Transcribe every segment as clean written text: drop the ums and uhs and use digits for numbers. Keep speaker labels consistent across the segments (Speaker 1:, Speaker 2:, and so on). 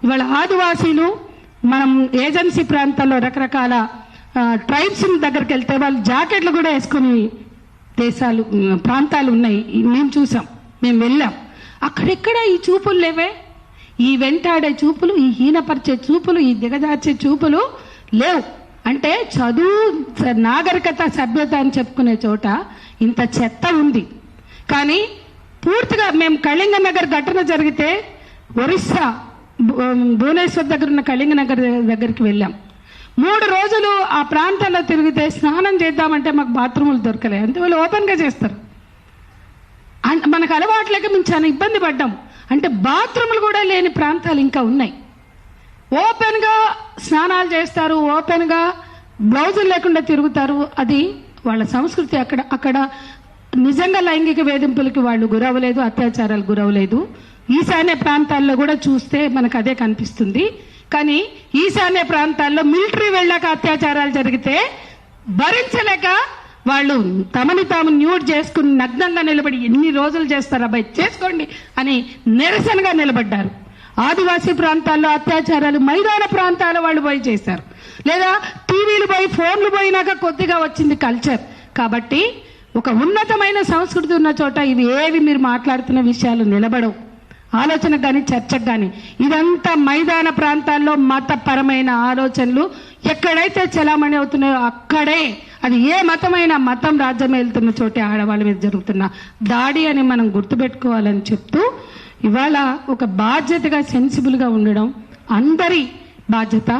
Speaker 1: ఇవాళ ఆదివాసీలు మనం ఏజెన్సీ ప్రాంతాల్లో రకరకాల ట్రైబ్స్ దగ్గరికి వెళ్తే వాళ్ళు జాకెట్లు కూడా వేసుకుని ప్రాంతాలు ఉన్నాయి. మేము చూసాం, మేము వెళ్ళాం. అక్కడెక్కడ ఈ చూపులు లేవే, ఈ వెంటాడే చూపులు, ఈ హీనపరిచే చూపులు, ఈ దిగజార్చే చూపులు లేవు. అంటే చదువు, నాగరికత, సభ్యత అని చెప్పుకునే చోట ఇంత చెత్త ఉంది. కానీ పూర్తిగా మేము కళింగనగర్ ఘటన జరిగితే ఒరిస్సా భువనేశ్వర్ దగ్గర ఉన్న కళింగనగర్ దగ్గరికి వెళ్ళాం. 3 రోజులు ఆ ప్రాంతాల్లో తిరిగితే స్నానం చేద్దామంటే మాకు బాత్రూములు దొరకలే. అంటే వాళ్ళు ఓపెన్గా చేస్తారు. మనకు అలవాట్లేక మేము చాలా ఇబ్బంది పడ్డాం. అంటే బాత్రూములు కూడా లేని ప్రాంతాలు ఇంకా ఉన్నాయి. ఓపెన్గా స్నానాలు చేస్తారు, ఓపెన్గా బ్లౌజులు లేకుండా తిరుగుతారు. అది వాళ్ళ సంస్కృతి. అక్కడ నిజంగా లైంగిక వేధింపులకి వాళ్ళు గురవలేదు, అత్యాచారాలు గురవలేదు. ఈశాన్య ప్రాంతాల్లో కూడా చూస్తే మనకు అదే కనిపిస్తుంది. కానీ ఈశాన్య ప్రాంతాల్లో మిలిటరీ వెళ్ళాక అత్యాచారాలు జరిగితే భరించలేక వాళ్ళు తమని తాము న్యూడ్ చేసుకుని నగ్నంగా నిలబడి ఎన్ని రోజులు చేస్తారు అబ్బాయి చేసుకోండి అని నిరసనగా నిలబడ్డారు. ఆదివాసీ ప్రాంతాల్లో అత్యాచారాలు మైదాన ప్రాంతాల వాళ్ళు పోయి చేశారు. లేదా టీవీలు పోయి ఫోన్లు పోయినాక కొద్దిగా వచ్చింది కల్చర్. కాబట్టి ఒక ఉన్నతమైన సంస్కృతి ఉన్న చోట ఇవి ఏవి మీరు మాట్లాడుతున్న విషయాలు నిలబడవు, ఆలోచనకు కానీ చర్చకు కానీ. ఇదంతా మైదాన ప్రాంతాల్లో మతపరమైన ఆలోచనలు ఎక్కడైతే చలామణి అవుతున్నాయో అక్కడే, అది ఏ మతమైన మతం రాజ్యం వెళ్తున్న చోటే ఆడవాళ్ళ మీద జరుగుతున్న దాడి అని మనం గుర్తుపెట్టుకోవాలని చెప్తూ, ఇవాళ ఒక బాధ్యతగా సెన్సిబుల్గా ఉండడం అందరి బాధ్యత,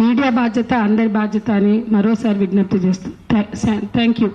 Speaker 1: మీడియా బాధ్యత, అందరి బాధ్యత అని మరోసారి విజ్ఞప్తి చేస్తాం. Thank you.